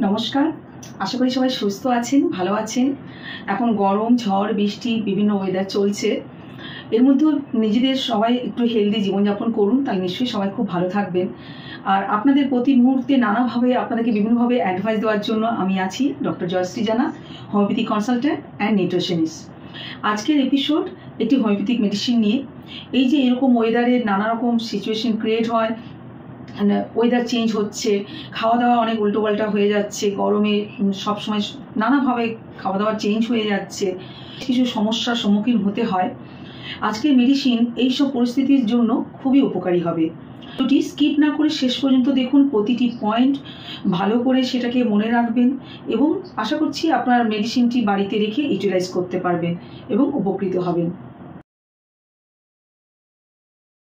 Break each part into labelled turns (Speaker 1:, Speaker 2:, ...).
Speaker 1: নমস্কার, আশা করি সবাই সুস্থ আছেন, ভালো আছেন। এখন গরম, ঝড়, বৃষ্টি, বিভিন্ন ওয়েদার চলছে। এর মধ্যেও নিজেদের সবাই একটু হেলদি জীবনযাপন করুন, তাই নিশ্চয়ই সবাই খুব ভালো থাকবেন। আর আপনাদের প্রতি মুহূর্তে নানাভাবে আপনাদেরকে বিভিন্নভাবে অ্যাডভাইস দেওয়ার জন্য আমি আছি, ডক্টর জয়শ্রী জানা, হোমিওপ্যাথিক কনসালট্যান্ট অ্যান্ড নিউট্রিশনিস্ট। আজকের এপিসোড একটি হোমিওপ্যাথিক মেডিসিন নিয়ে। এই যে এরকম ওয়েদারের নানা রকম সিচুয়েশন ক্রিয়েট হয়, ওয়েদার চেঞ্জ হচ্ছে, খাওয়া দাওয়া অনেক উল্টোপাল্টা হয়ে যাচ্ছে, গরমে সবসময় নানাভাবে খাওয়া দাওয়া চেঞ্জ হয়ে যাচ্ছে, কিছু সমস্যার সম্মুখীন হতে হয়। আজকের মেডিসিন এইসব পরিস্থিতির জন্য খুবই উপকারী হবে। ভিডিওটি স্কিপ না করে শেষ পর্যন্ত দেখুন, প্রতিটি পয়েন্ট ভালো করে সেটাকে মনে রাখবেন এবং আশা করছি আপনার মেডিসিনটি বাড়িতে রেখে ইউটিলাইজ করতে পারবেন এবং উপকৃত হবেন।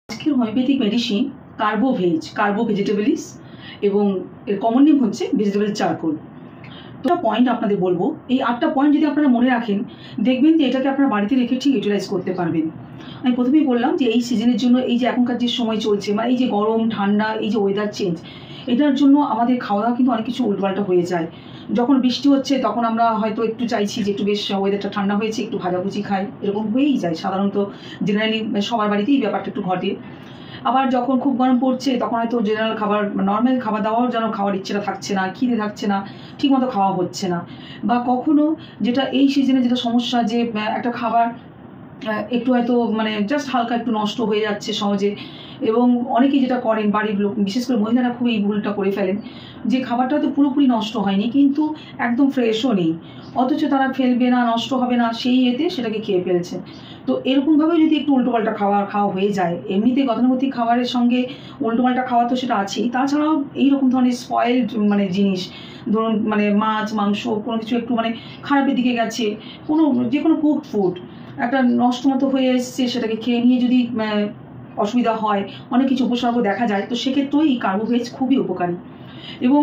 Speaker 1: আজকের হোমিওপ্যাথিক মেডিসিন কার্বো ভেজিটেবলিস এবং এর কমন নেম হচ্ছে ভেজিটেবল চারকোল। তো পয়েন্ট আপনাদের বলবো, এই 8টা পয়েন্ট যদি আপনারা মনে রাখেন, দেখবেন যে এটাকে আপনারা বাড়িতে রেখে ঠিক ইউটিলাইজ করতে পারবেন। আমি প্রথমেই বললাম যে এই সিজনের জন্য, এই যে এখনকার যে সময় চলছে, মানে এই যে গরম ঠান্ডা, এই যে ওয়েদার চেঞ্জ, এটার জন্য আমাদের খাওয়া দাওয়া কিন্তু অনেক কিছু উল্টোপাল্টা হয়ে যায়। যখন বৃষ্টি হচ্ছে তখন আমরা হয়তো একটু চাইছি যে একটু বেশ ওয়েদারটা ঠান্ডা হয়েছে, একটু ভাজাভুজি খাই, এরকম হয়েই যায় সাধারণত। জেনারেলি সবার বাড়িতেই ব্যাপারটা একটু ঘটে। আবার যখন খুব গরম পড়ছে তখন হয়তো জেনারেল খাবার, নর্মাল খাবার দাওয়াও যেন খাওয়ার ইচ্ছেটা থাকছে না, খিদে থাকছে না, ঠিকমতো খাওয়া হচ্ছে না। বা কখনো যেটা এই সিজনে যেটা সমস্যা, যে একটা খাবার একটু হয়তো মানে জাস্ট হালকা একটু নষ্ট হয়ে যাচ্ছে সহজে, এবং অনেকেই যেটা করেন বাড়ির লোক, বিশেষ করে মহিলারা খুব এই ভুলটা করে ফেলেন, যে খাবারটা হয়তো পুরোপুরি নষ্ট হয়নি কিন্তু একদম ফ্রেশও নেই, অথচ তারা ফেলবে না, নষ্ট হবে না, সেই এতে সেটাকে খেয়ে ফেলছে। তো এরকমভাবে যদি একটু উল্টোপাল্টা খাওয়া হয়ে যায়, এমনিতে গতানুগতিক খাবারের সঙ্গে উল্টোপাল্টা খাওয়া তো সেটা আছেই, তাছাড়াও এইরকম ধরনের স্পয়েলড মানে জিনিস, ধরুন মানে মাছ মাংস কোনো কিছু একটু মানে খারাপের দিকে গেছে, যে কোনো কুক ফুড একটা নষ্ট মতো হয়ে এসছে, সেটাকে খেয়ে নিয়ে যদি অসুবিধা হয়, অনেক কিছু উপসর্গ দেখা যায়, তো সেক্ষেত্রেও এই কার্বোভেজ খুবই উপকারী। এবং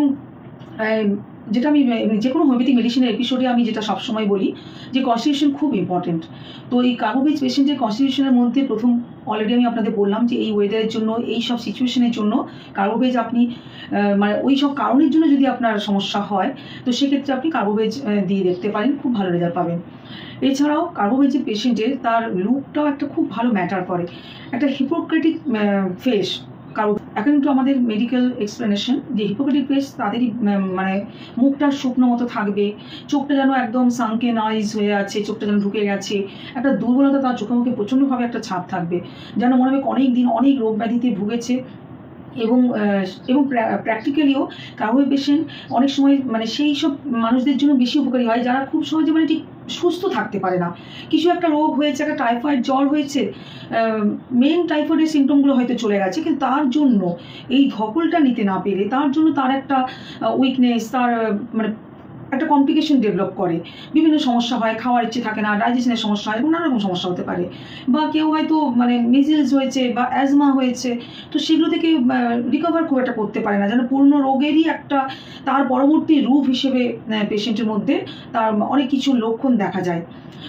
Speaker 1: যেটা আমি যে কোনো হোমিওপ্যাথিক মেডিসিনের এপিসোডে আমি যেটা সবসময় বলি, যে কনস্টিটিউশন খুব ইম্পর্টেন্ট। তো এই কার্বোভেজ পেশেন্টের কনস্টিটিউশনের মধ্যে প্রথম অলরেডি আমি আপনাদের বললাম যে এই ওয়েদারের জন্য, এই সব সিচুয়েশনের জন্য কার্বোভেজ আপনি মানে ওই সব কারণের জন্য যদি আপনার সমস্যা হয়, তো সেক্ষেত্রে আপনি কার্বোভেজ দিয়ে দেখতে পারেন, খুব ভালো রেজাল্ট পাবেন। এছাড়াও কার্বোভেজের পেশেন্টের তার লুকটাও একটা খুব ভালো ম্যাটার করে, একটা হিপোক্রেটিক ফেস। কারণ অ্যাকর্ডিং টু আমাদের মেডিকেল এক্সপ্লেনেশন, যে হিপোক্রেটিক ফেস তাদেরই মানে মুখটা শুকনো মতো থাকবে, চোখটা যেন একদম সানকেন আইজ হয়ে আছে, চোখটা যেন ঢুকে গেছে, একটা দুর্বলতা তার চোখে মুখে প্রচণ্ডভাবে একটা ছাপ থাকবে, যেন মনে হবে অনেক দিন অনেক রোগ ব্যাধিতে ভুগেছে। এবং প্র্যাকটিক্যালিও কার্বোভেজ পেশেন্ট অনেক সময় মানে সেই সব মানুষদের জন্য বেশি উপকারী হয় যারা খুব সহজে মানে ঠিক সুস্থ থাকতে পারে না। কিছু একটা রোগ হয়েছে, একটা টাইফয়েড জ্বর হয়েছে, মেন টাইফয়েডের সিমটমগুলো হয়তো চলে গেছে, কিন্তু তার জন্য এই ধকলটা নিতে না পেরে তার জন্য তার একটা উইকনেস, তার মানে একটা কমপ্লিকেশন ডেভেলপ করে, বিভিন্ন সমস্যা হয়, খাওয়ার ইচ্ছে থাকে না, ডাইজেশনের সমস্যা হয়, এবং নানা রকম সমস্যা হতে পারে। বা কেউ হয়তো মানে মিজেলস হয়েছে বা অ্যাজমা হয়েছে, তো সেগুলো থেকে রিকভার খুব একটা করতে পারে না, যেন পুরনো রোগেরই একটা তার পরবর্তী রূপ হিসেবে পেশেন্টের মধ্যে তার অনেক কিছু লক্ষণ দেখা যায়।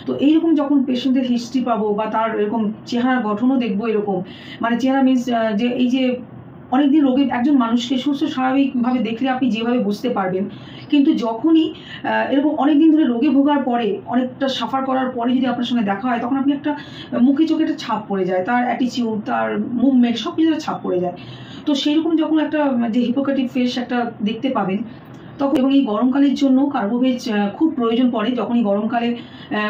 Speaker 1: তো এইরকম যখন পেশেন্টের হিস্ট্রি পাবো বা তার এরকম চেহারা গঠনও দেখবো, এরকম মানে চেহারা মিন্স যে এই যে অনেকদিন রোগে একজন মানুষকে সুস্থ স্বাভাবিকভাবে দেখলে আপনি যেভাবে বুঝতে পারবেন, কিন্তু যখনই এরকম অনেকদিন ধরে রোগে ভোগার পরে, অনেকটা সাফার করার পরে যদি আপনার সঙ্গে দেখা হয়, তখন আপনি একটা মুখে চোখে একটা ছাপ পড়ে যায়, তার অ্যাটিচিউড, তার মুভমেন্ট সব কিছু ছাপ পড়ে যায়। তো সেইরকম যখন একটা যে হিপোক্রেটিক ফেস একটা দেখতে পাবেন তখন, এবং এই গরমকালের জন্য কার্বোভেজ খুব প্রয়োজন পড়ে, যখন এই গরমকালে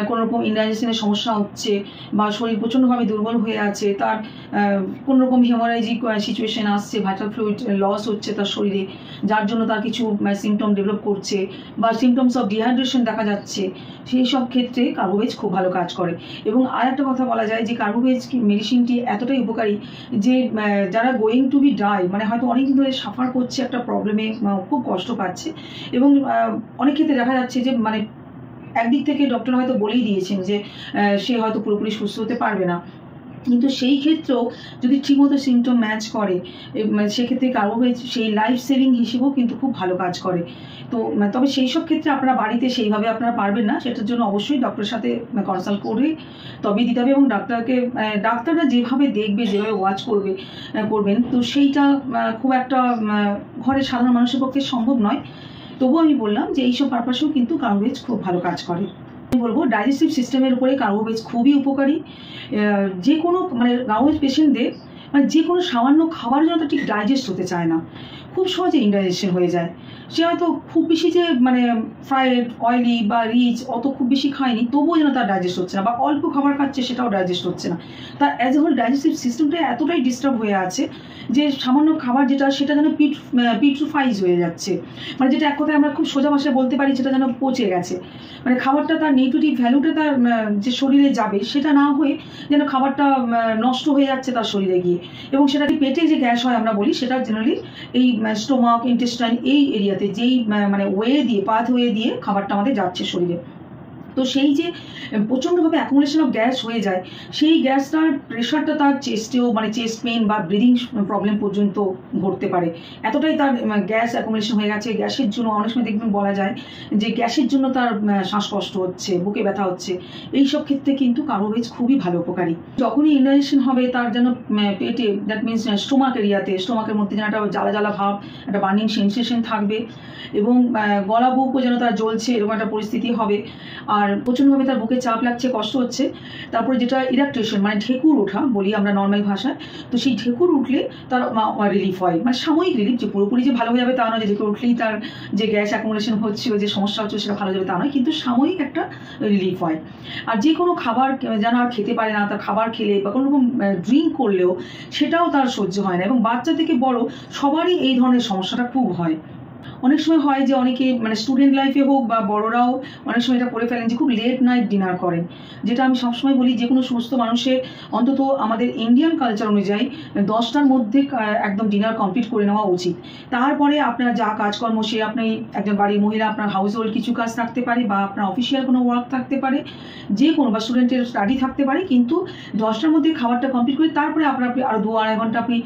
Speaker 1: কোনো রকম ইনডাইজেশনের সমস্যা হচ্ছে বা শরীর প্রচণ্ডভাবে দুর্বল হয়ে আছে, তার কোনো রকম হিমোরাইজিক সিচুয়েশন আসছে, ভাইটাল ফ্লুইড লস হচ্ছে তার শরীরে, যার জন্য তার কিছু সিমটম ডেভেলপ করছে বা সিমটমস অফ ডিহাইড্রেশন দেখা যাচ্ছে, সেই সব ক্ষেত্রে কার্বোভেজ খুব ভালো কাজ করে। এবং আর একটা কথা বলা যায় যে কার্বোভেজ মেডিসিনটি এতটাই উপকারী যে যারা গোয়িং টু বি ডাই, মানে হয়তো অনেকদিন ধরে সাফার করছে একটা প্রবলেমে, খুব কষ্ট পাচ্ছে, এবং অনেক ক্ষেত্রে দেখা যাচ্ছে যে মানে একদিক থেকে ডক্টর হয়তো বলেই দিয়েছেন যে সে হয়তো পুরোপুরি সুস্থ হতে পারবে না, কিন্তু সেই ক্ষেত্রেও যদি ঠিকমতো সিমটম ম্যাচ করে, সেক্ষেত্রে কার্বোভেজ সেই লাইফ সেভিং হিসেবেও কিন্তু খুব ভালো কাজ করে। তো তবে সেই সব ক্ষেত্রে আপনারা বাড়িতে সেইভাবে আপনারা পারবেন না, সেটার জন্য অবশ্যই ডক্টরের সাথে কনসাল্ট করে তবেই দিতে হবে, এবং ডাক্তাররা যেভাবে দেখবে, যেভাবে ওয়াচ করবেন, তো সেইটা খুব একটা ঘরের সাধারণ মানুষের পক্ষে সম্ভব নয়। তবুও আমি বললাম যে এইসব পারপাসেও কিন্তু কার্বোভেজ খুব ভালো কাজ করে। আমি বলবো ডাইজেস্টিভ সিস্টেমের উপরে কার্বোভেজ খুবই উপকারী। যে কোনো মানে কার্বোভেজ পেশেন্টদের মানে যে কোনো সামান্য খাবার যেন তার ঠিক ডাইজেস্ট হতে চায় না, খুব সহজে ইনডাইজেশন হয়ে যায়। সে হয়তো খুব বেশি যে মানে ফ্রাইড অয়েলি বা রিচ অত খুব বেশি খায়নি, তবুও যেন তার ডাইজেস্ট হচ্ছে না, বা অল্প খাবার খাচ্ছে সেটাও ডাইজেস্ট হচ্ছে না। তার অ্যাজ এ হোল ডাইজেস্টিভ সিস্টেমটা এতটাই ডিস্টার্ব হয়ে আছে যে সামান্য খাবার যেটা সেটা যেন পিট্রুফাইজ হয়ে যাচ্ছে, মানে যেটা এক কথায় আমরা খুব সোজা ভাষায় বলতে পারি সেটা যেন পচে গেছে। মানে খাবারটা তার নিউট্রিটিভ ভ্যালুটা তার যে শরীরে যাবে সেটা না হয়ে যেন খাবারটা নষ্ট হয়ে যাচ্ছে তার শরীরে গিয়ে, এবং সেটা পেটে যে গ্যাস হয় আমরা বলি সেটা জেনারেলি এই স্টোমাক ইন্টেস্টাইন এই এরিয়াতে যেই মানে পাথওয়ে দিয়ে খাবারটা আমাদের যাচ্ছে শরীরে। তো সেই যে প্রচণ্ডভাবে অ্যাকুমুলেশন অফ গ্যাস হয়ে যায়, সেই গ্যাসটার প্রেশারটা তার চেস্টেও মানে চেস্ট পেন বা ব্রিদিং প্রবলেম পর্যন্ত ঘটতে পারে। এতটাই তার গ্যাস অ্যাকুমুলেশন হয়ে গেছে। গ্যাসের জন্য অনেক সময় দেখবেন বলা যায় যে গ্যাসের জন্য তার শ্বাসকষ্ট হচ্ছে, বুকে ব্যথা হচ্ছে। এইসব ক্ষেত্রে কিন্তু কার্বোভেজ খুবই ভালো উপকারী। যখনই ইনডাইজেশন হবে তার যেন পেটে, দ্যাট মিনস স্টোমাক এরিয়াতে, স্টোমাকের মধ্যে যেন একটা জ্বালা জ্বালা ভাব, একটা বার্নিং সেন্সেশন থাকবে, এবং গলা বুকও যেন তার জ্বলছে এরকম একটা পরিস্থিতি হবে। আর প্রচণ্ডভাবে তার বুকে চাপ লাগছে, কষ্ট হচ্ছে। তারপরে যেটা ইরাকটেশন মানে ঢেকুর ওঠা বলি আমরা নর্মাল ভাষায়, তো সেই ঢেকুর উঠলে তার রিলিফ হয়, মানে সাময়িক রিলিফ, যে পুরোপুরি যে ভালো হয়ে যাবে তা নয়, যে ঢেকুর উঠলেই তার যে গ্যাস অ্যাকুমুলেশন হচ্ছে যে সমস্যা হচ্ছে সেটা ভালো যাবে তা নয়, কিন্তু সাময়িক একটা রিলিফ হয়। আর যে কোনো খাবার যেন আর খেতে পারে না, তার খাবার খেলে বা কোনো রকম ড্রিঙ্ক করলেও সেটাও তার সহ্য হয় না, এবং বাচ্চা থেকে বড় সবারই এই ধরনের সমস্যাটা খুব হয়। অনেক সময় হয় যে অনেকে মানে স্টুডেন্ট লাইফে হোক বা বড়রাও অনেক সময় এটা করে ফেলেন যে খুব লেট নাইট ডিনার করেন, যেটা আমি সবসময় বলি যে কোনো সুস্থ মানুষের অন্তত আমাদের ইন্ডিয়ান কালচার অনুযায়ী 10টার মধ্যে একদম ডিনার কমপ্লিট করে নেওয়া উচিত। তারপরে আপনার যা কাজকর্ম, সে আপনি একজন বাড়ির মহিলা, আপনার হাউস হোল্ড কিছু কাজ থাকতে পারে বা আপনার অফিসিয়াল কোনো ওয়ার্ক থাকতে পারে, যে কোনো বা স্টুডেন্টের স্টাডি থাকতে পারে, কিন্তু 10টার মধ্যে খাবারটা কমপ্লিট করে তারপরে আপনি আরও 2-2.5 ঘন্টা আপনি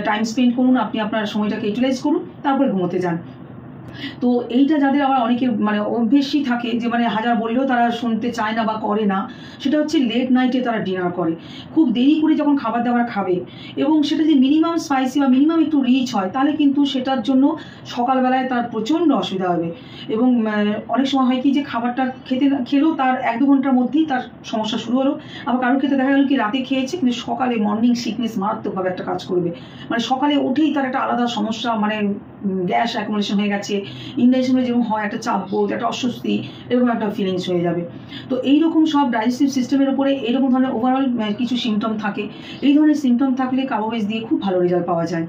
Speaker 1: টাইম স্পেন্ড করুন, আপনি আপনার সময়টাকে ইউটিলাইজ করুন, তারপরে ঘুমোতে যান। তো এইটা যাদের আবার অনেকে মানে অভ্যেসই থাকে যে মানে হাজার বললেও তারা শুনতে চায় না বা করে না, সেটা হচ্ছে লেট নাইটে তারা ডিনার করে, খুব দেরি করে যখন খাবার দাবার খাবে, এবং সেটা যে মিনিমাম স্পাইসি বা মিনিমাম একটু রিচ হয়, তাহলে কিন্তু সেটার জন্য সকালবেলায় তার প্রচণ্ড অসুবিধা হবে। এবং অনেক সময় হয় কি যে খাবারটা খেলেও তার 1-2 ঘন্টার মধ্যেই তার সমস্যা শুরু হলো। আবার কারোর ক্ষেত্রে দেখা গেল কি রাতে খেয়েছে কিন্তু সকালে মর্নিং সিকনেস মারাত্মকভাবে একটা কাজ করবে, মানে সকালে উঠেই তার একটা আলাদা সমস্যা, মানে গ্যাস অ্যাকুমুলেশন হয়ে গেছে, ইনডাইজেশনে যেরকম হয় একটা চাপ বোধ, একটা অস্বস্তি, এরকম একটা ফিলিংস হয়ে যাবে। তো এইরকম সব ডাইজেস্টিভ সিস্টেমের উপরে এরকম ধরনের ওভারঅল কিছু সিমটম থাকে। এই ধরনের সিমটম থাকলে কার্বোভেজ দিয়ে খুব ভালো রেজাল্ট পাওয়া যায়।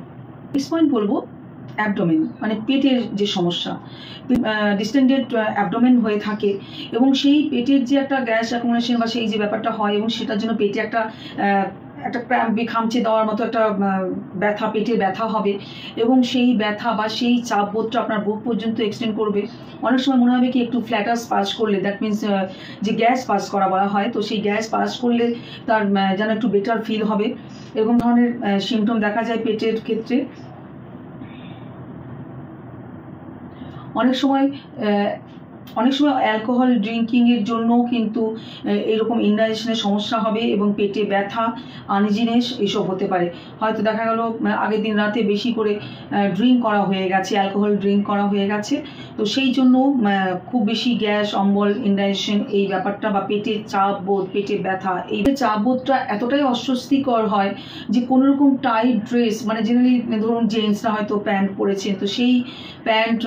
Speaker 1: নেক্সট পয়েন্ট বলবো অ্যাবডোমেন, মানে পেটের যে সমস্যা, ডিস্টেন্ডেড অ্যাবডোমেন হয়ে থাকে, এবং সেই পেটের যে একটা গ্যাস অ্যাকুমুলেশন বা সেই যে ব্যাপারটা হয়, এবং সেটার জন্য পেটে একটা ক্র্যাম্প খামচে দেওয়ার মতো একটা ব্যথা, পেটে ব্যথা হবে, এবং সেই ব্যথা বা সেই চাপ বোধটা আপনার বুক পর্যন্ত এক্সটেন্ড করবে। অনেক সময় মনে হবে কি একটু ফ্ল্যাটাস পাস করলে, দ্যাট মিনস যে গ্যাস পাস করা বলা হয়, তো সেই গ্যাস পাস করলে তার যেন একটু বেটার ফিল হবে। এরকম ধরনের সিমটম দেখা যায় পেটের ক্ষেত্রে। অনেক সময় অ্যালকোহল ড্রিঙ্কিংয়ের জন্যও কিন্তু এরকম ইনডাইজেশনের সমস্যা হবে, এবং পেটে ব্যথা, আনইজিনেস এইসব হতে পারে। হয়তো দেখা গেল আগের দিন রাতে বেশি করে ড্রিঙ্ক করা হয়ে গেছে, অ্যালকোহল ড্রিঙ্ক করা হয়ে গেছে, তো সেই জন্য খুব বেশি গ্যাস, অম্বল, ইনডাইজেশন এই ব্যাপারটা, বা পেটের চাপ বোধ, পেটে ব্যথা, এই চাপ বোধটা এতটাই অস্বস্তিকর হয় যে কোনো রকম টাইট ড্রেস, মানে জেনারেলি ধরুন জেন্টসরা হয়তো প্যান্ট পরেছেন, তো সেই প্যান্ট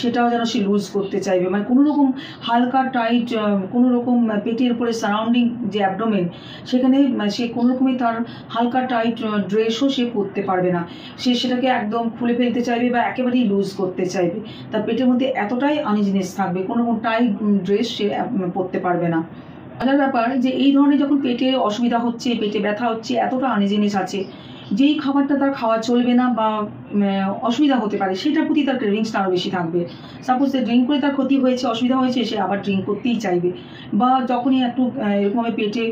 Speaker 1: সেটাও যেন সে লুজ করতে চাইবে, মানে কোনো রকম হালকা টাইট, কোনো রকম পেটের উপরে সারাউন্ডিং যে অ্যাবডোমেন, সেখানে সে কোনো রকমই তার হালকা টাইট ড্রেসও সে পরতে পারবে না, সে সেটাকে একদম খুলে ফেলতে চাইবে বা একেবারেই লুজ করতে চাইবে। তার পেটের মধ্যে এতটাই আনইজিনেস থাকবে, কোনো রকম টাইট ড্রেস সে পরতে পারবে না। মজার ব্যাপার যে এই ধরনের যখন পেটে অসুবিধা হচ্ছে, পেটে ব্যথা হচ্ছে, এতটা আনইজিনেস আছে, যেই খাবারটা তার খাওয়া চলবে না বা অসুবিধা হতে পারে সেটার প্রতি তার ক্রেভিংসটা আরও বেশি থাকবে। সাপোজ ড্রিঙ্ক করে তার ক্ষতি হয়েছে, অসুবিধা হয়েছে, সে আবার ড্রিঙ্ক করতেই চাইবে। বা যখনই একটু এরকমভাবে পেটে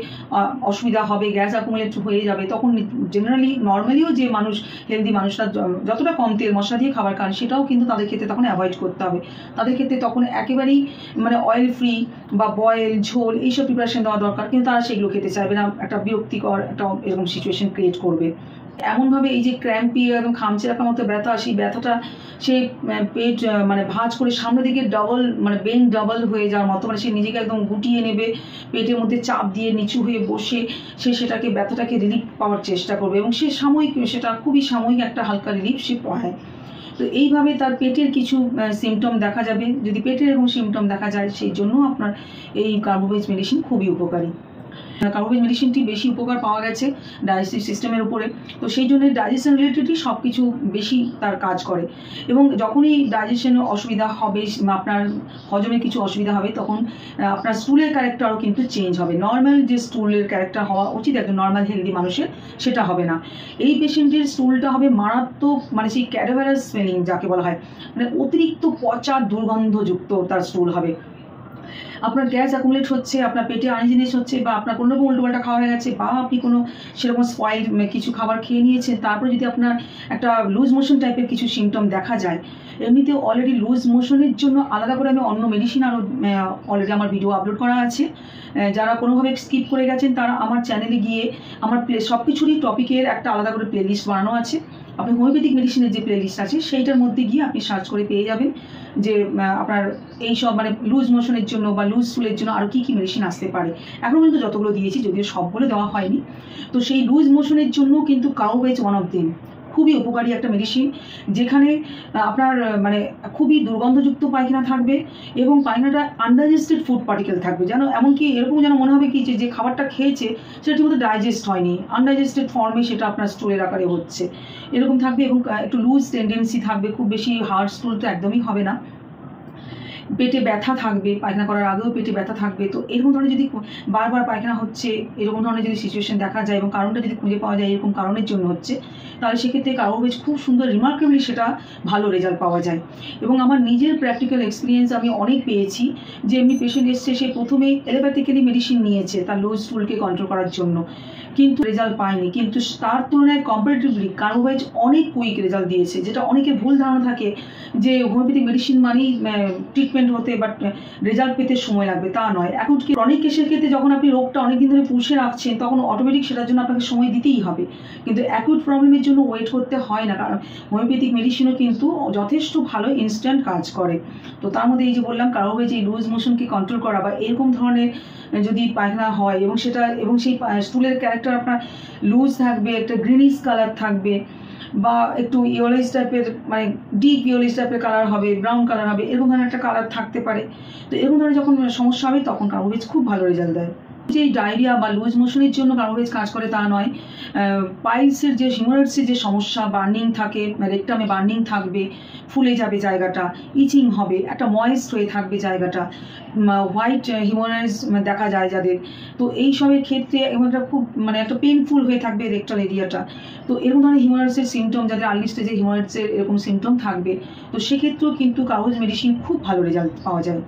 Speaker 1: অসুবিধা হবে, গ্যাস অ্যাকুমুলেট হয়ে যাবে, তখন জেনারেলি নর্মালিও যে মানুষ, হেলদি মানুষরা যতটা কম তেল মশলা দিয়ে খাবার খান, সেটাও কিন্তু তাদের ক্ষেত্রে তখন অ্যাভয়েড করতে হবে। তাদের ক্ষেত্রে তখন একেবারেই মানে অয়েল ফ্রি বা বয়েল, ঝোল এইসব প্রিপারেশন দেওয়া দরকার, কিন্তু তারা সেগুলো খেতে চাইবে না, একটা বিরক্তিকর একটা এরকম সিচুয়েশন ক্রিয়েট করবে। এমনভাবে এই যে ক্র্যাম্পি একদম খামচে রাখার মতো ব্যথা, সেই ব্যথাটা সে পেট মানে ভাঁজ করে সামনের দিকে ডবল মানে বেন ডবল হয়ে যাওয়ার মতো, মানে সে নিজেকে একদম গুটিয়ে নেবে, পেটের মধ্যে চাপ দিয়ে নিচু হয়ে বসে সে সেটাকে ব্যথাটাকে রিলিফ পাওয়ার চেষ্টা করবে এবং সে সাময়িক, সেটা খুবই সাময়িক একটা হালকা রিলিফ সে পায়। তো এইভাবে তার পেটের কিছু সিমটম দেখা যাবে। যদি পেটের এরকম সিমটম দেখা যায়, সেই জন্য আপনার এই কার্বোভেজ মেডিসিন খুবই উপকারী। কার্বোভেজ মেডিসিনটি বেশি উপকার পাওয়া গেছে ডাইজেস্টিভ সিস্টেমের উপরে, তো সেই জন্য ডাইজেশন রিলেটেডই সব কিছু বেশি তার কাজ করে। এবং যখনই ডাইজেশনের অসুবিধা হবে, আপনার হজমের কিছু অসুবিধা হবে, তখন আপনার স্টুলের ক্যারেক্টারও কিন্তু চেঞ্জ হবে। নর্মাল যে স্টুলের ক্যারেক্টার হওয়া উচিত একটা নর্মাল হেলদি মানুষের, সেটা হবে না। এই পেশেন্টের স্টুলটা হবে মারাত্মক, মানে সেই ক্যাডাভারাস স্মেলিং যাকে বলা হয়, মানে অতিরিক্ত পচা দুর্গন্ধযুক্ত তার স্টুল হবে। আপনার গ্যাস অ্যাকুমুলেট হচ্ছে, আপনার পেটে আনইজিনেস হচ্ছে, বা আপনার কোনো রকম উল্টোপাল্টা খাওয়া হয়ে গেছে, বা আপনি কোনো সেরকম স্পয়েল কিছু খাবার খেয়ে নিয়েছেন, তারপরে যদি আপনার একটা লুজ মোশন টাইপের কিছু সিমটম দেখা যায়, এমনিতেও অলরেডি লুজ মোশনের জন্য আলাদা করে আমি অন্য মেডিসিন আরও অলরেডি আমার ভিডিও আপলোড করা আছে। যারা কোনোভাবে স্কিপ করে গেছেন তারা আমার চ্যানেলে গিয়ে আমার সব কিছুরই টপিকের একটা আলাদা করে প্লেলিস্ট বানানো আছে। আপনি হোমিওপ্যাথিক মেডিসিনের যে প্লেলিস্ট আছে সেইটার মধ্যে গিয়ে আপনি সার্চ করে পেয়ে যাবেন যে আপনার এইসব মানে লুজ মোশনের জন্য বা লুজ স্টুলের জন্য আরও কী কী মেডিসিন আসতে পারে। এখন পর্যন্ত যতগুলো দিয়েছি, যদিও সবগুলো দেওয়া হয়নি, তো সেই লুজ মোশনের জন্য কিন্তু কার্বোভেজ ওয়ান অফ দেম, খুবই উপকারী একটা মেডিসিন, যেখানে আপনার মানে খুবই দুর্গন্ধযুক্ত পায়খানা থাকবে এবং পায়খানাটা আনডাইজেস্টেড ফুড পার্টিকেল থাকবে, যেন এমনকি এরকম যেন মনে হবে কি যে খাবারটা খেয়েছে সেটা ঠিকমতো ডাইজেস্ট হয়নি, আনডাইজেস্টেড ফর্মে সেটা আপনার স্টুলের আকারে হচ্ছে, এরকম থাকবে। এবং একটু লুজ টেন্ডেন্সি থাকবে, খুব বেশি হার্ড স্টুল তো একদমই হবে না। পেটে ব্যথা থাকবে, পায়খানা করার আগেও পেটে ব্যথা থাকবে। তো এরকম ধরনের যদি বারবার পায়খানা হচ্ছে, এরকম ধরনের যদি সিচুয়েশন দেখা যায় এবং কারণটা যদি খুঁজে পাওয়া যায় এরকম কারণের জন্য হচ্ছে, তাহলে সেক্ষেত্রে কার্বোভেজ খুব সুন্দর রিমার্কেবলি সেটা ভালো রেজাল্ট পাওয়া যায়। এবং আমার নিজের প্র্যাকটিক্যাল এক্সপিরিয়েন্স আমি অনেক পেয়েছি, যে এমনি পেশেন্ট এসছে, সে প্রথমে এলোপ্যাথিক্যালি মেডিসিন নিয়েছে তার লো স্টুলকে কন্ট্রোল করার জন্য, কিন্তু রেজাল্ট পায়নি, কিন্তু তার তুলনায় কম্পারেটিভলি কার্বোভেজ অনেক কুইক রেজাল্ট দিয়েছে। যেটা অনেকের ভুল ধারণা থাকে যে হোমিওপ্যাথিক মেডিসিন মানেই ট্রিটমেন্ট হতে বাট রেজাল্ট পেতে সময় লাগবে, তা নয়। এখন ক্রনিক কেসের ক্ষেত্রে যখন আপনি রোগটা অনেকদিন ধরে পুষে রাখছেন, তখন অটোমেটিক সেটার জন্য আপনাকে সময় দিতেই হবে, কিন্তু অ্যাকুট প্রবলেমের জন্য ওয়েট করতে হয় না, কারণ হোমিওপ্যাথিক মেডিসিনও কিন্তু যথেষ্ট ভালো ইনস্ট্যান্ট কাজ করে। তো তার মধ্যে এই যে বললাম কার্বোভেজ এই লুজ মোশনকে কন্ট্রোল করা, বা এরকম ধরনের যদি পায়খানা হয় এবং সেটা এবং সেই স্টুলের ক্যারেক্টার আপনার লুজ থাকবে, একটা গ্রিনিশ কালার থাকবে, বা একটু ইয়েলোইশ টাইপের মানে ডিপ ইয়েলোইশ টাইপের কালার হবে, ব্রাউন কালার হবে, এরকম ধরনের একটা কালার থাকতে পারে। তো এরকম ধরনের যখন সমস্যা হবে তখন কার্বোভেজ খুব ভালো রেজাল্ট দেয়। যে ডায়রিয়া বা লুজ মোশনের জন্য কার্বোভেজ কাজ করে তা নয়, পাইলসের যে হিমোরয়েডসের যে সমস্যা, বার্নিং থাকে, রেকটামে বার্নিং থাকবে, ফুলে যাবে জায়গাটা, ইচিং হবে, একটা ময়েস্ট হয়ে থাকবে জায়গাটা, হোয়াইট হিমোরয়েডস দেখা যায় যাদের, তো এই সবের ক্ষেত্রে এবং একটা খুব মানে একটা পেনফুল হয়ে থাকবে রেকটাল এরিয়াটা। তো এরকম ধরনের হিমোরয়েডসের সিমটম, যাদের আর্লি স্টেজে হিমোরয়েডসের এরকম সিমটম থাকবে, তো সেক্ষেত্রেও কিন্তু কার্বোভেজ মেডিসিন খুব ভালো রেজাল্ট পাওয়া যায়।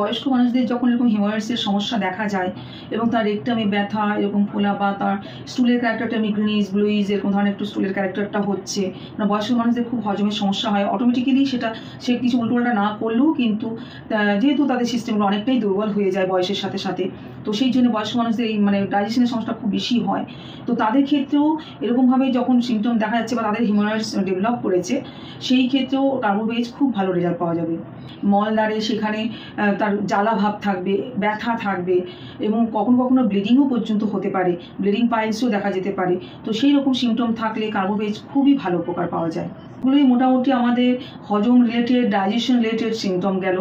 Speaker 1: বয়স্ক মানুষদের যখন এরকম হিমোরয়েডসের সমস্যা দেখা যায় এবং তার রেকটামে ব্যথা, এরকম ফোলা, বা তার স্টুলের ক্যারেক্টারটা গ্রিনিশ ব্লুইশ এরকম ধরনের একটু স্টুলের ক্যারেক্টারটা হচ্ছে, মানে বয়স্ক মানুষদের খুব হজমের সমস্যা হয়, অটোমেটিক্যালি সেটা সে কিছু উল্টোপাল্টা না করলেও কিন্তু যেহেতু তাদের সিস্টেমগুলো অনেকটাই দুর্বল হয়ে যায় বয়সের সাথে সাথে, তো সেই জন্য বয়স্ক মানুষদের এই মানে ডাইজেশনের সমস্যা খুব বেশি হয়। তো তাদের ক্ষেত্রেও এরকমভাবে যখন সিমটম দেখা যাচ্ছে বা তাদের হিমোরয়েডস ডেভেলপ করেছে, সেই ক্ষেত্রেও কার্বোভেজ খুব ভালো রেজাল্ট পাওয়া যাবে। মলদ্বারে সেখানে তার জ্বালা ভাব থাকবে, ব্যথা থাকবে, এবং কখনো কখনো ব্লিডিংও পর্যন্ত হতে পারে, ব্লিডিং পাইলসও দেখা যেতে পারে। তো সেই রকম সিমটম থাকলে কার্বোভেজ খুবই ভালো উপকার পাওয়া যায়। এগুলোই মোটামুটি আমাদের হজম রিলেটেড, ডাইজেশন রিলেটেড সিমটম গেল।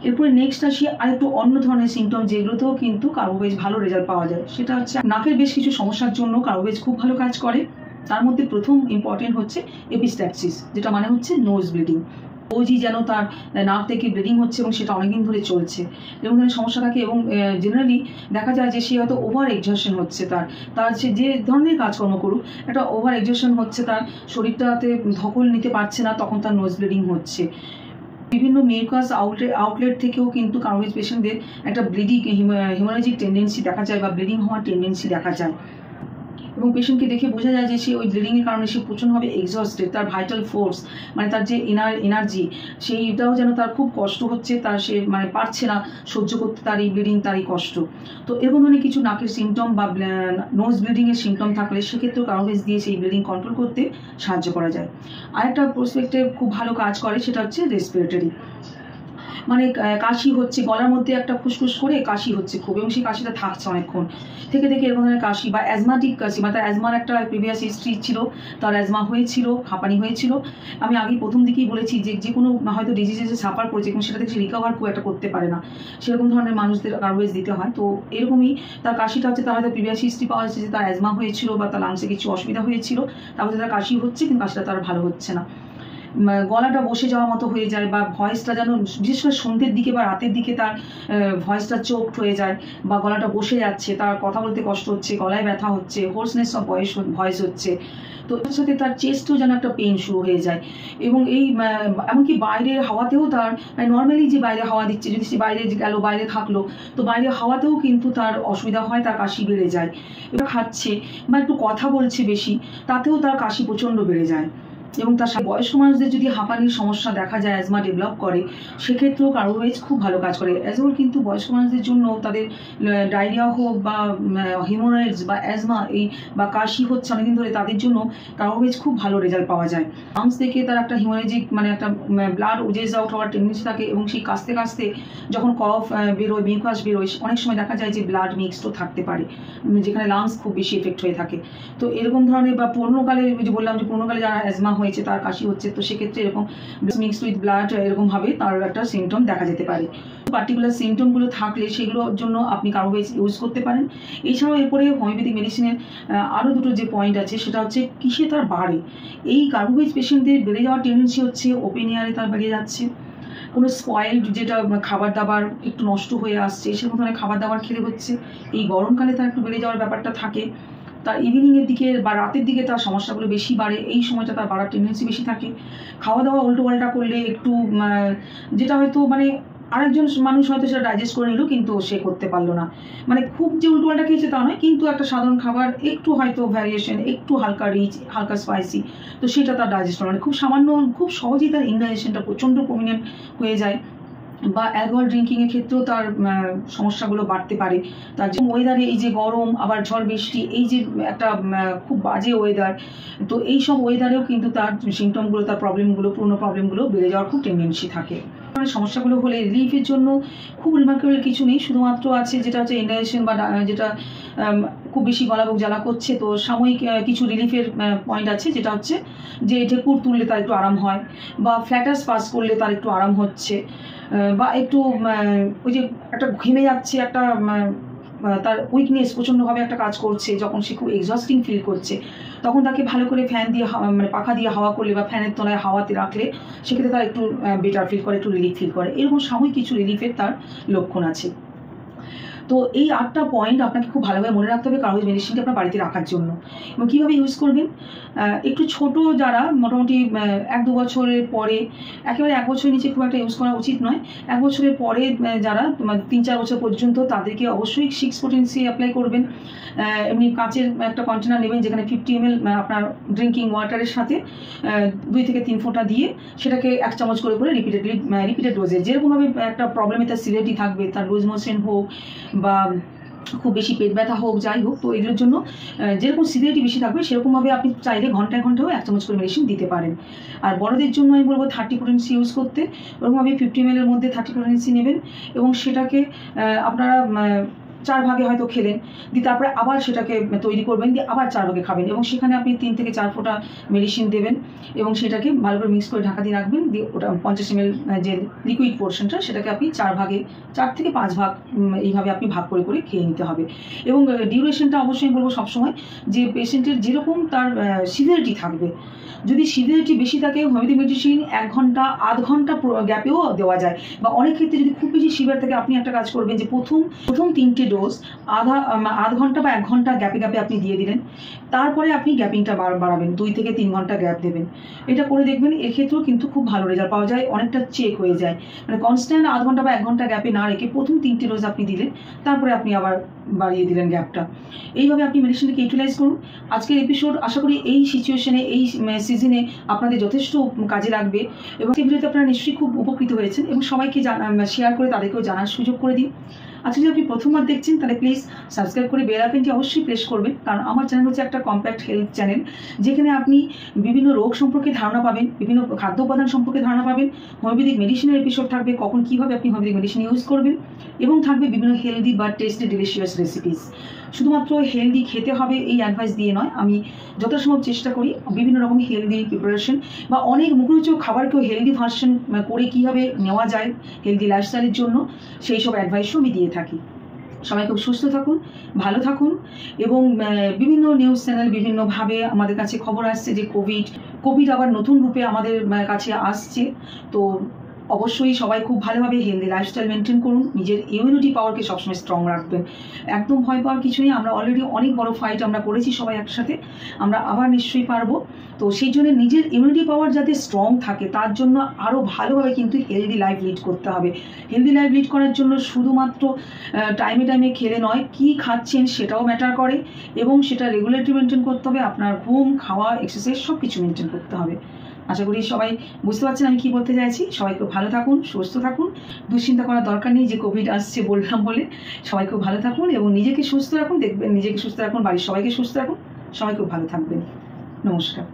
Speaker 1: এরপরে নেক্সট আসি আরেকটু অন্য ধরনের সিমটম, যেগুলোতেও কিন্তু কার্বোভেজ ভালো রেজাল্ট পাওয়া যায়। সেটা হচ্ছে নাকের বেশ কিছু সমস্যার জন্য কার্বোভেজ খুব ভালো কাজ করে। তার মধ্যে প্রথম ইম্পর্টেন্ট হচ্ছে এপিস্ট্যাক্সিস, যেটা মানে হচ্ছে নোজ ব্লিডিং। রোজই যেন তার নাক থেকে ব্লিডিং হচ্ছে এবং সেটা অনেকদিন ধরে চলছে, এরকম ধরনের সমস্যা থাকে। এবং জেনারেলি দেখা যায় যে সে হয়তো ওভার এক্সজশন হচ্ছে, তার সে যে ধরনের কাজকর্ম করুক একটা ওভার এক্সজশন হচ্ছে, তার শরীরটাতে ধকল নিতে পারছে না, তখন তার নোজ ব্লিডিং হচ্ছে। বিভিন্ন মিউকাস আউটলেট থেকেও কিন্তু কার্বোভেজ পেশেন্টদের একটা ব্লিডিং হিমোরেজিক টেন্ডেন্সি দেখা যায় বা ব্লিডিং হওয়ার টেন্ডেন্সি দেখা যায়। এবং পেশেন্টকে দেখে বোঝা যায় যে সে ওই ব্লিডিংয়ের কারণে সে প্রচণ্ডভাবে এক্সস্টেড, তার ভাইটাল ফোর্স মানে তার যে এনার্জি সেইটাও যেন তার খুব কষ্ট হচ্ছে, তার সে মানে পারছে না সহ্য করতে তার এই ব্লিডিং, তার এই কষ্ট। তো এরকম ধরনের কিছু নাকের সিমটম বা নোজ ব্লিডিংয়ের সিমটম থাকলে সেক্ষেত্রেও কার্বোভেজ দিয়ে সেই ব্লিডিং কন্ট্রোল করতে সাহায্য করা যায়। আরেকটা প্রসপেক্টে খুব ভালো কাজ করে সেটা হচ্ছে রেসপিরেটরি, মানে কাশি হচ্ছে, গলার মধ্যে একটা ফুসফুস করে কাশি হচ্ছে খুব, এবং সেই কাশিটা থাকছে অনেকক্ষণ থেকে এরকম ধরনের কাশি বা অ্যাজমাটিক কাশি, মানে তার অ্যাজমার একটা প্রিভিয়াস হিস্ট্রি ছিল, তার অ্যাজমা হয়েছিল, হাঁপানি হয়েছিল। আমি আগেই প্রথম দিকেই বলেছি যে কোনো হয়তো ডিজিজে সাফার করেছে এবং সেটা থেকে সে রিকভার খুব একটা করতে পারে না, সেরকম ধরনের মানুষদের কার্বোভেজ দিতে হয়। তো এরকমই তার কাশিটা হচ্ছে, তার হয়তো প্রিভিয়াস হিস্ট্রি পাওয়া যাচ্ছে যে তার অ্যাজমা হয়েছিল বা তার লাংসে কিছু অসুবিধা হয়েছিল, তারপরে তার কাশি হচ্ছে কিন্তু কাশিটা তার ভালো হচ্ছে না, গলাটা বসে যাওয়ার মতো হয়ে যায়, বা ভয়েসটা যেন বিশেষ করে সন্ধ্যের দিকে বা রাতের দিকে তার ভয়েসটা চোকড হয়ে যায়, বা গলাটা বসে যাচ্ছে, তার কথা বলতে কষ্ট হচ্ছে, গলায় ব্যথা হচ্ছে, হোর্সনেস অফ ভয়েস হচ্ছে। তো তার সাথে তার চেস্টও যেন একটা পেন শুরু হয়ে যায়, এবং এই এমনকি বাইরের হাওয়াতেও তার নর্মালি যে বাইরে হাওয়া দিচ্ছে, যদি সে বাইরে গেল, বাইরে থাকলো, তো বাইরের হাওয়াতেও কিন্তু তার অসুবিধা হয়, তার কাশি বেড়ে যায়। এবার খাচ্ছে বা একটু কথা বলছে বেশি, তাতেও তার কাশি প্রচণ্ড বেড়ে যায়। এবং তার সাথে বয়স্ক মানুষদের যদি হাঁপানির সমস্যা দেখা যায়, অ্যাজমা ডেভেলপ করে, সেক্ষেত্রেও কার্বোভেজ খুব ভালো কাজ করে। অ্যাজওয়াল কিন্তু বয়স্ক মানুষদের জন্য তাদের ডায়রিয়া হোক বা হিমোরয়েডস বা অ্যাজমা এই বা কাশি হচ্ছে অনেকদিন ধরে, তাদের জন্য কার্বোভেজ খুব ভালো রেজাল্ট পাওয়া যায়। লাংস থেকে তার একটা হিমোরেজিক মানে একটা ব্লাড ওজেস আউট হওয়ার টেন্ডেন্সি থাকে, এবং সেই কাশতে কাশতে যখন কফ বেরোয়, মিউকাস বেরোয়, অনেক সময় দেখা যায় যে ব্লাড মিক্সডও থাকতে পারে, যেখানে লাংস খুব বেশি এফেক্ট হয়ে থাকে। তো এরকম ধরনের বা পুরনোকালে যে বললাম যে পুরনোকালে যারা অ্যাজমা হয়েছে, তার কাশি হচ্ছে, তো সেক্ষেত্রে এরকম মিক্সড উইথ ব্লাড এরকমভাবে তার একটা সিমটম দেখা যেতে পারে। পার্টিকুলার সিমটমগুলো থাকলে সেগুলোর জন্য আপনি কার্বোভেজ ইউজ করতে পারেন। এছাড়াও এরপরে হোমিওপ্যাথিক মেডিসিনের আরও দুটো যে পয়েন্ট আছে সেটা হচ্ছে কিসে তার বাড়ে। এই কার্বোভেজ পেশেন্টদের বেড়ে যাওয়ার টেন্ডেন্সি হচ্ছে ওপেন এয়ারে তার বেড়ে যাচ্ছে, কোনো স্পয়েলড যেটা খাবার দাবার একটু নষ্ট হয়ে আসছে সেরকম ধরনের খাবার দাবার খেলে হচ্ছে। এই গরমকালে তার একটু বেড়ে যাওয়ার ব্যাপারটা থাকে, তার ইভিনিংয়ের দিকে বা রাতের দিকে তার সমস্যাগুলো বেশি বাড়ে, এই সময়টা তার বাড়ার টেন্ডেন্সি বেশি থাকে। খাওয়া দাওয়া উল্টো পাল্টা করলে একটু যেটা হয়তো মানে আরেকজন মানুষ হয়তো সেটা ডাইজেস্ট করে নিল কিন্তু সে করতে পারলো না, মানে খুব যে উল্টো পাল্টা খেয়েছে তা নয়, কিন্তু একটা সাধারণ খাবার একটু হয়তো ভ্যারিয়েশন, একটু হালকা রিচ, হালকা স্পাইসি, তো সেটা তার ডাইজেস্ট মানে খুব সামান্য, খুব সহজেই তার ইনডাইজেশনটা প্রচণ্ড প্রমিনেন্ট হয়ে যায়। বা অ্যালকোহল ড্রিঙ্কিংয়ের ক্ষেত্রেও তার সমস্যাগুলো বাড়তে পারে। তার যে ওয়েদারে এই যে গরম আবার ঝড় বৃষ্টি, এই যে একটা খুব বাজে ওয়েদার, তো এই সব ওয়েদারেও কিন্তু তার সিমটমগুলো, তার প্রবলেমগুলো, পুরনো প্রবলেমগুলো বেড়ে যাওয়ার খুব টেন্ডেন্সি থাকে। সমস্যাগুলো হলে রিলিফের জন্য খুব রিমার্কেবল কিছু নেই, শুধুমাত্র আছে যেটা হচ্ছে ইনডাইজেশন বা যেটা খুব বেশি গলাবুক জ্বালা করছে, তো সাময়িক কিছু রিলিফের পয়েন্ট আছে, যেটা হচ্ছে যে ঢেকুর তুললে তার একটু আরাম হয়, বা ফ্ল্যাটাস পাস করলে তার একটু আরাম হচ্ছে, বা একটু ওই যে একটা ঘেমে যাচ্ছে, একটা তার উইকনেস প্রচণ্ডভাবে একটা কাজ করছে, যখন সে খুব এক্সস্টিং ফিল করছে, তখন তাকে ভালো করে ফ্যান দিয়ে মানে পাখা দিয়ে হাওয়া করলে বা ফ্যানের তলায় হাওয়াতে রাখলে সেক্ষেত্রে তার একটু বেটার ফিল করে, একটু রিলিফ ফিল করে। এরকম সাময়িক কিছু রিলিফের তার লক্ষণ আছে। তো এই 8টা পয়েন্ট আপনাকে খুব ভালোভাবে মনে রাখতে হবে কার্বোভেজ মেডিসিনটা আপনার বাড়িতে রাখার জন্য। এবং কীভাবে ইউজ করবেন, একটু ছোট যারা মোটামুটি 1-2 বছরের পরে, একেবারে 1 বছরের নিচে খুব একটা ইউজ করা উচিত নয়, 1 বছরের পরে যারা 3-4 বছর পর্যন্ত, তাদেরকে অবশ্যই 6 পোটেন্সি অ্যাপ্লাই করবেন। এমনি কাঁচের একটা কন্টেনার নেবেন, যেখানে 50 ml আপনার ড্রিঙ্কিং ওয়াটারের সাথে 2 থেকে 3 ফোঁটা দিয়ে সেটাকে 1 চামচ করে করে রিপিটেড ডোজে, যেরকমভাবে একটা প্রবলেমে তার সিভিয়ারিটি থাকবে, তার লুজ মোশন হোক বা খুব বেশি পেট ব্যথা হোক, যাই হোক, তো এগুলোর জন্য যেরকম সিভিয়ারিটি বেশি থাকবে সেরকমভাবে আপনি চাইলে ঘন্টায় ঘন্টাও 1 চামচ করে মেডিসিন দিতে পারেন। আর বড়দের জন্য আমি বলবো 30 পোটেন্সি ইউজ করতে, ওরকমভাবে 50 ml এর মধ্যে 30 পোটেন্সি নেবেন, এবং সেটাকে আপনারা 4 ভাগে হয়তো খেলেন, দিয়ে তারপরে আবার সেটাকে তৈরি করবেন, দিয়ে আবার 4 ভাগে খাবেন, এবং সেখানে আপনি 3 থেকে 4 ফোঁটা মেডিসিন দেবেন, এবং সেটাকে ভালো করে মিক্স করে ঢাকা দিয়ে রাখবেন, দিয়ে ওটা 50 ml যে লিকুইড পোর্শনটা সেটাকে আপনি 4 থেকে 5 ভাগ এইভাবে আপনি ভাগ করে করে খেয়ে নিতে হবে। এবং ডিউরেশনটা অবশ্যই বলবো সবসময় যে পেশেন্টের যেরকম তার সিভিয়ারিটি থাকবে, যদি সিভিয়ারিটি বেশি থাকে হোমিওপ্যাথি মেডিসিন 1 ঘন্টা, আধ ঘন্টা গ্যাপেও দেওয়া যায়, বা অনেক ক্ষেত্রে যদি খুব বেশি সিভিয়ার থাকে আপনি একটা কাজ করবেন যে প্রথম 3টে ডোজ আধ ঘন্টা বা 1 ঘন্টা গ্যাপে গ্যাপে আপনি দিয়ে দিলেন। তারপরে আপনি গ্যাপিংটা বাড়াবেন, 2 থেকে 3 ঘন্টা গ্যাপ দেবেন। এটা করে দেখবেন, এক্ষেত্রেও কিন্তু খুব ভালো রেজাল্ট পাওয়া যায়, অনেকটা চেক হয়ে যায়। মানে কনস্ট্যান্ট আধ ঘন্টা বা 1 ঘন্টা গ্যাপে না রেখে প্রথম 3টে ডোজ আপনি দিলেন, তারপরে আপনি আবার বাড়িয়ে দিলেন গ্যাপটা। এইভাবে আপনি মেডিসিনটাকে ইউটিলাইজ করুন। আজকের এপিসোড আশা করি এই সিচুয়েশনে, এই সিজনে আপনাদের যথেষ্ট কাজে লাগবে, এবং এই ভিডিওতে আপনারা নিশ্চয়ই খুব উপকৃত হয়েছেন, এবং সবাইকে শেয়ার করে তাদেরকেও জানার সুযোগ করে দিন। আজকে যদি আপনি প্রথমবার দেখছেন তাহলে প্লিজ সাবস্ক্রাইব করে বেল আইকনটি অবশ্যই প্রেস করবেন, কারণ আমার চ্যানেল হচ্ছে একটা কম্প্যাক্ট হেলথ চ্যানেল, যেখানে আপনি বিভিন্ন রোগ সম্পর্কে ধারণা পাবেন, বিভিন্ন খাদ্য উপাদান সম্পর্কে ধারণা পাবেন, হোমিওপ্যাথিক মেডিসিনের এপিসোড থাকবে, কখন কীভাবে আপনি হোমিওপ্যাথিক মেডিসিন ইউজ করবেন, এবং থাকবে বিভিন্ন হেলদি বা টেস্টি ডিলিশিয়াস রেসিপিস। শুধুমাত্র হেলদি খেতে হবে এই অ্যাডভাইস দিয়ে নয়, আমি যথাসম্ভব চেষ্টা করি বিভিন্ন রকম হেলদি প্রিপারেশন বা অনেক মুখরোচক খাবারকেও হেলদি ভার্সন করে কীভাবে নেওয়া যায় হেলদি লাইফস্টাইলের জন্য, সেই সব অ্যাডভাইসও আমি দিয়ে থাকি। সবাই খুব সুস্থ থাকুন, ভালো থাকুন, এবং বিভিন্ন নিউজ চ্যানেল বিভিন্নভাবে আমাদের কাছে খবর আসছে যে কোভিড আবার নতুন রূপে আমাদের কাছে আসছে। তো অবশ্যই সবাই খুব ভালোভাবে হেলদি লাইফস্টাইল মেনটেন করুন, নিজের ইমিউনিটি পাওয়ারকে সবসময় স্ট্রং রাখবেন। একদম ভয় পাওয়ার কিছু নেই, আমরা অলরেডি অনেক বড় ফাইট আমরা করেছি সবাই একসাথে, আমরা আবার নিশ্চয়ই পারবো। তো সেই জন্য নিজের ইমিউনিটি পাওয়ার যাতে স্ট্রং থাকে, তার জন্য আরও ভালোভাবে কিন্তু হেলদি লাইফ লিড করতে হবে। হেলদি লাইফ লিড করার জন্য শুধুমাত্র টাইমে টাইমে খেলে নয়, কী খাচ্ছেন সেটাও ম্যাটার করে, এবং সেটা রেগুলেটরি মেনটেন করতে হবে। আপনার ঘুম, খাওয়া, এক্সারসাইজ সব কিছু মেনটেন করতে হবে। আশা করি সবাই বুঝতে পারছেন আমি কি বলতে চাইছি। সবাই খুব ভালো থাকুন, সুস্থ থাকুন, দুশ্চিন্তা করার দরকার নেই যে কোভিড আসছে বললাম বলে। সবাই খুব ভালো থাকুন এবং নিজেকে সুস্থ রাখুন, দেখবেন নিজেকে সুস্থ রাখুন, বাড়ির সবাইকে সুস্থ রাখুন, সবাই খুব ভালো থাকবেন। নমস্কার।